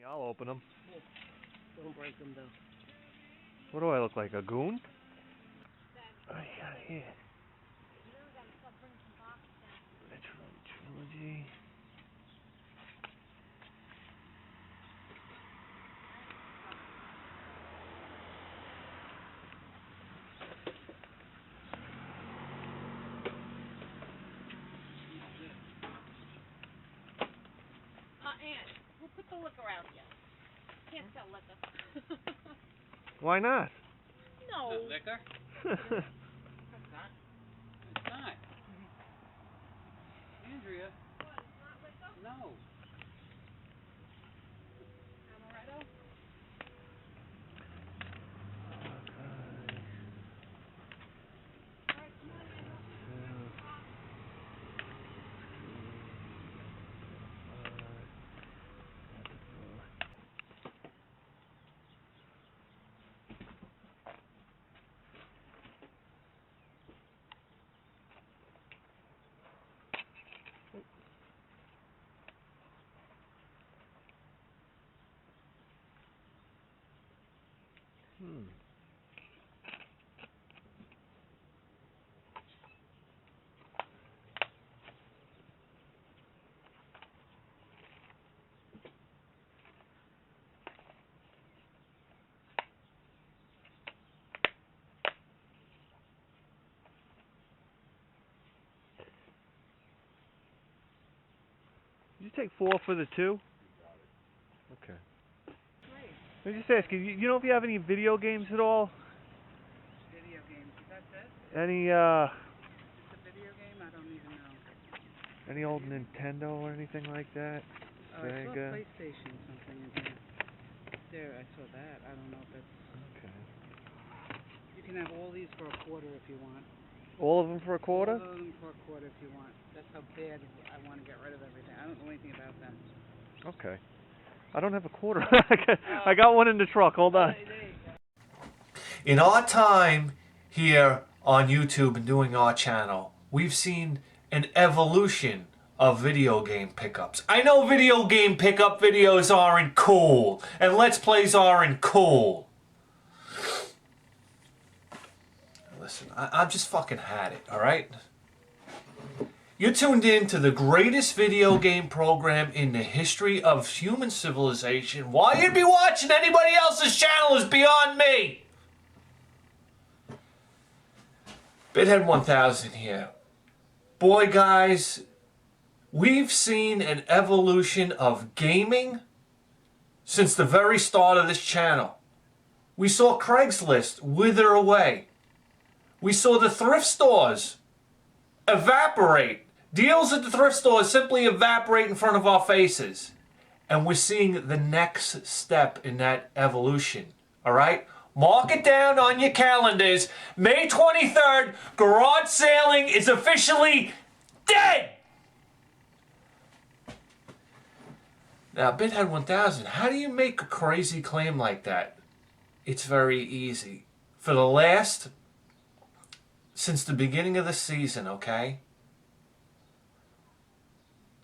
I'll open them. Don't break them, though. What do I look like, a goon? Oh, yeah, here. Retro Trilogy. Aunt, we'll put the liquor out here. Can't sell liquor. Why not? No. Not liquor? It's not. It's not. Andrea. What, it's not liquor? No. Amaretto? Alright, come on, Andrew. Did you take 4 for the 2? Okay. Let me just ask you, you know if you have any video games at all? Video games. Is that it? Any, It's a video game? I don't even know. any old Nintendo or anything like that? Oh, I saw Sega? PlayStation something in here. There, I saw that. I don't know if that's... Okay. You can have all these for a quarter if you want. All of them for a quarter? All of them for a quarter if you want. That's how bad I want to get rid of everything. I don't know anything about them. Okay. I don't have a quarter. I got one in the truck. Hold on. In our time here on YouTube and doing our channel, we've seen an evolution of video game pickups. I know video game pickup videos aren't cool, and Let's Plays aren't cool. Listen, I've just fucking had it, alright? You're tuned in to the greatest video game program in the history of human civilization. Why you'd be watching anybody else's channel is beyond me. Bithead 1000 here. Boy, guys, we've seen an evolution of gaming since the very start of this channel. We saw Craigslist wither away. We saw the thrift stores evaporate. Deals at the thrift stores simply evaporate in front of our faces. And we're seeing the next step in that evolution. Alright? Mark it down on your calendars. May 23rd, garage sailing is officially dead! Now, Bithead 1000, how do you make a crazy claim like that? It's very easy. For the last... since the beginning of the season, okay?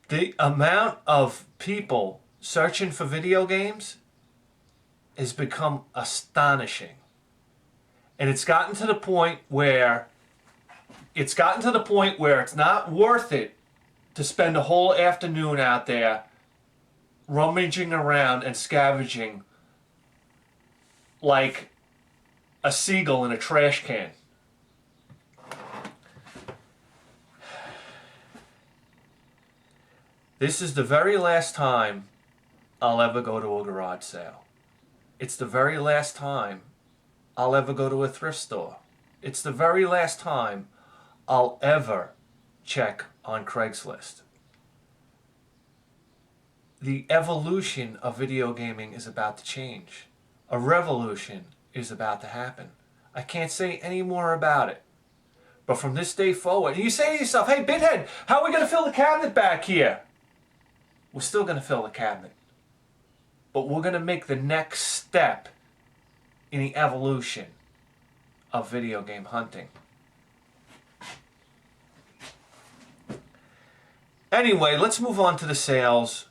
The amount of people searching for video games has become astonishing. And it's gotten to the point where it's not worth it to spend a whole afternoon out there rummaging around and scavenging like a seagull in a trash can. This is the very last time I'll ever go to a garage sale. It's the very last time I'll ever go to a thrift store. It's the very last time I'll ever check on Craigslist. The evolution of video gaming is about to change. A revolution is about to happen. I can't say any more about it. But from this day forward, and you say to yourself, hey, Bithead, how are we going to fill the cabinet back here? We're still going to fill the cabinet. But we're going to make the next step in the evolution of video game hunting. Anyway, let's move on to the sales.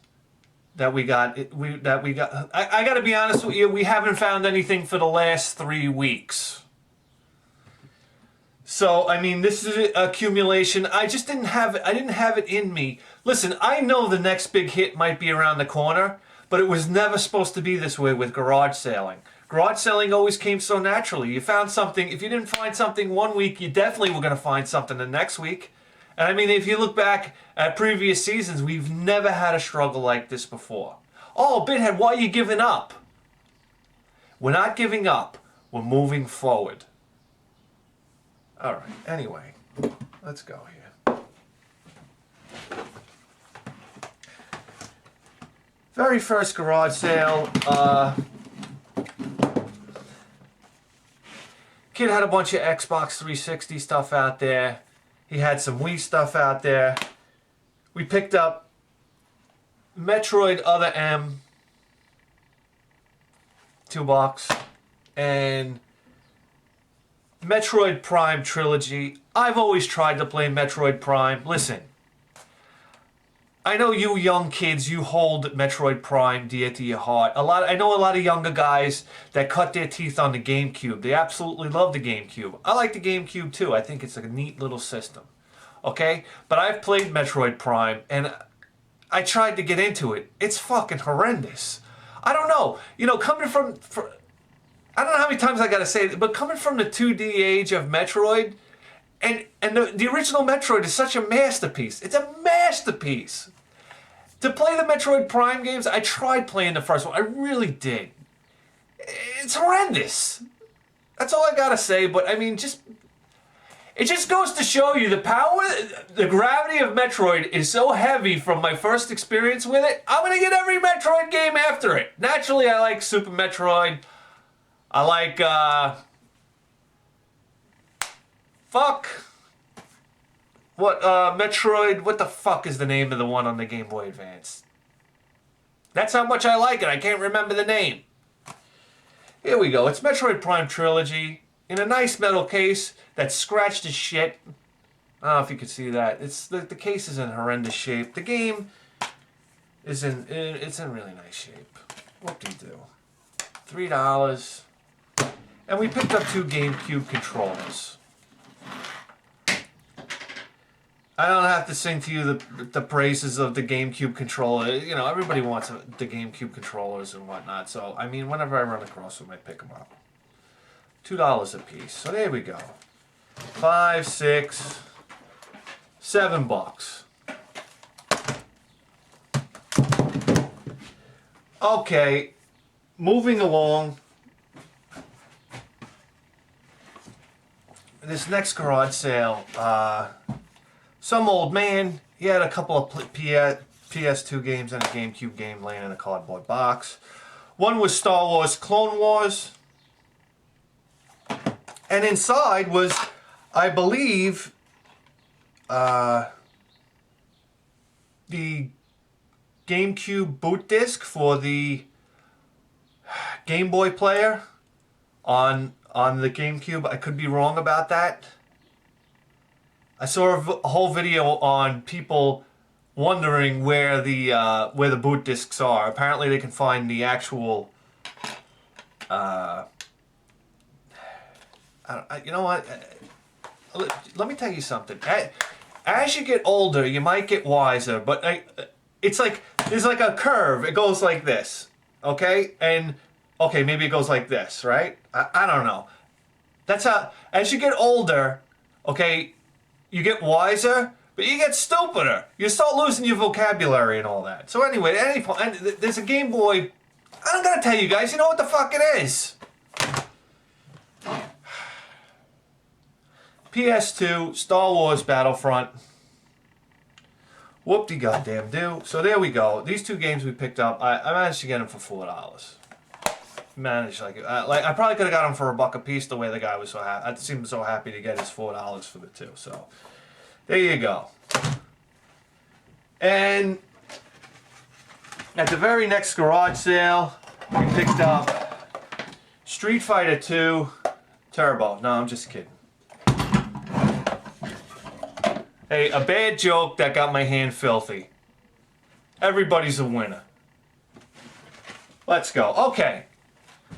that we got. I got to be honest with you. We haven't found anything for the last 3 weeks. So I mean, this is accumulation. I just didn't have it. I didn't have it in me. Listen, I know the next big hit might be around the corner, but it was never supposed to be this way with garage selling. Garage selling always came so naturally. You found something. If you didn't find something one week, you definitely were going to find something the next week. And I mean, if you look back at previous seasons, we've never had a struggle like this before. Oh, Bithead, why are you giving up? We're not giving up. We're moving forward. All right. Anyway, let's go here. Very first garage sale. Kid had a bunch of Xbox 360 stuff out there. He had some Wii stuff out there. We picked up Metroid Other M, $2, and Metroid Prime Trilogy. I've always tried to play Metroid Prime. Listen, I know you young kids, you hold Metroid Prime dear to your heart. I know a lot of younger guys that cut their teeth on the GameCube. They absolutely love the GameCube. I like the GameCube too. I think it's a neat little system. Okay? But I've played Metroid Prime and I tried to get into it. It's fucking horrendous. I don't know. You know, coming from I don't know how many times I gotta say it, but coming from the 2D age of Metroid, and the original Metroid is such a masterpiece. It's a masterpiece. To play the Metroid Prime games, I tried playing the first one. I really did. It's horrendous. That's all I gotta say, but I mean, it just goes to show you the power, the gravity of Metroid is so heavy from my first experience with it. I'm gonna get every Metroid game after it. Naturally, I like Super Metroid. I like, Metroid, what the fuck is the name of the one on the Game Boy Advance? That's how much I like it, I can't remember the name. Here we go, it's Metroid Prime Trilogy, in a nice metal case that's scratched as shit. I don't know if you can see that. The case is in horrendous shape. The game is it's in really nice shape. Whoop-de-doo. $3. And we picked up 2 GameCube controllers. I don't have to sing to you the praises of the GameCube controller. You know, everybody wants the GameCube controllers and whatnot. So, I mean, whenever I run across them, I pick them up. $2 a piece. So there we go. $5, $6, $7. Okay, moving along. This next garage sale, some old man, he had a couple of PS2 games and a GameCube game laying in a cardboard box. One was Star Wars Clone Wars. And inside was, I believe, the GameCube boot disc for the Game Boy player on the GameCube. I could be wrong about that. I saw a whole video on people wondering where the boot discs are. Apparently, they can find the actual. You know what? Let me tell you something. As you get older, you might get wiser, but it's like there's like a curve. It goes like this, okay? And okay, maybe it goes like this, right? I don't know. That's how. As you get older, okay, you get wiser, but you get stupider. You start losing your vocabulary and all that. So anyway, at any point, there's a Game Boy. I'm gonna tell you guys. You know what the fuck it is? PS2 Star Wars Battlefront. Whoop-de-goddamn do. So there we go. These 2 games we picked up, I managed to get them for $4. Managed like I probably could have got them for $1 a piece. The way the guy was so happy, I seemed so happy to get his $4 for the 2. So there you go. And at the very next garage sale, we picked up Street Fighter 2 Turbo. No, I'm just kidding. Hey, a bad joke that got my hand filthy. Everybody's a winner. Let's go. Okay.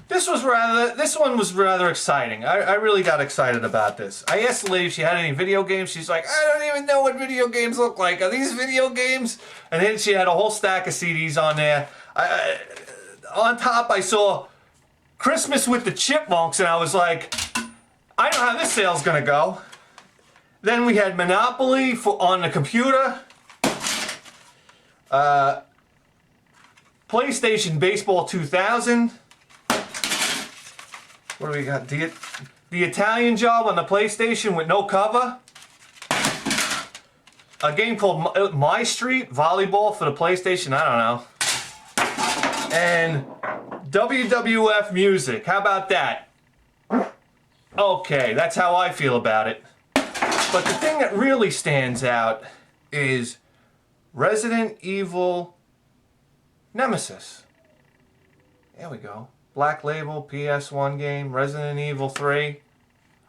This one was rather exciting. I really got excited about this. I asked the lady if she had any video games. She's like, I don't even know what video games look like. Are these video games? And then she had a whole stack of CDs on there. On top, I saw Christmas with the Chipmunks, and I was like, I know how this sale's gonna go. Then we had Monopoly on the computer. PlayStation Baseball 2000. What do we got? The Italian Job on the PlayStation with no cover. A game called My Street Volleyball for the PlayStation. I don't know. And WWF Music. How about that? Okay, that's how I feel about it. But the thing that really stands out is Resident Evil Nemesis. There we go. Black Label, PS1 game, Resident Evil 3.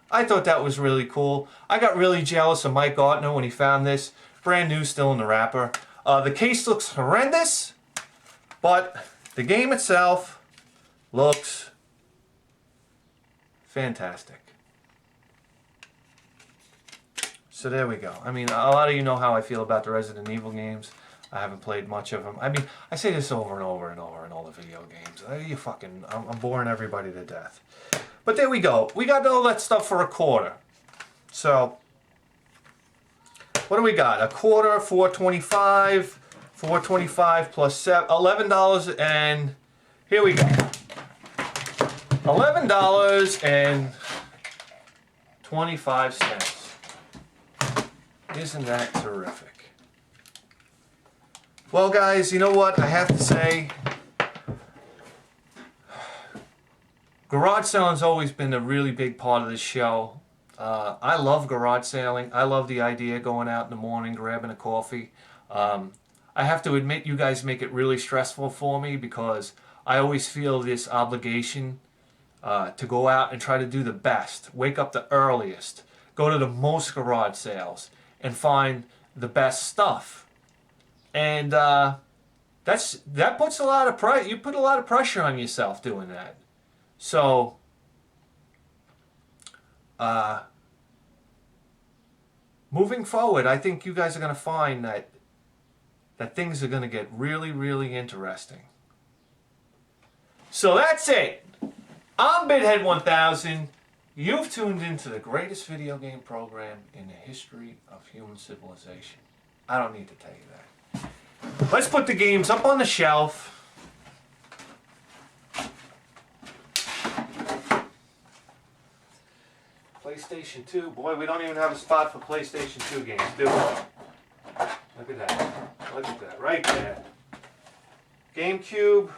I thought that was really cool. I got really jealous of Mike Gartner when he found this. Brand new, still in the wrapper. The case looks horrendous, but the game itself looks fantastic. So there we go. I mean, a lot of you know how I feel about the Resident Evil games. I haven't played much of them. I mean, I say this over and over and over in all the video games. I'm boring everybody to death. But there we go. We got all that stuff for a quarter. So, what do we got? A quarter, $4.25. $4.25 plus $11, and here we go. $11.25. Isn't that terrific? Well, guys, you know what? I have to say, garage seling's always been a really big part of this show. I love garage selling. I love the idea of going out in the morning, grabbing a coffee. I have to admit, you guys make it really stressful for me because I always feel this obligation to go out and try to do the best, wake up the earliest, go to the most garage sales, and find the best stuff. And that puts a lot of pressure. You put a lot of pressure on yourself doing that. So, moving forward, I think you guys are going to find that things are going to get really, really interesting. So that's it. I'm Bidhead 1000. You've tuned into the greatest video game program in the history of human civilization. I don't need to tell you that. Let's put the games up on the shelf. PlayStation 2. Boy, we don't even have a spot for PlayStation 2 games, do we? Look at that. Look at that. Right there. GameCube.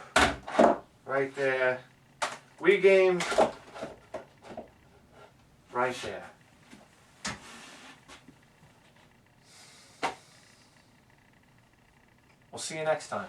Right there. Wii games. Right there. We'll see you next time.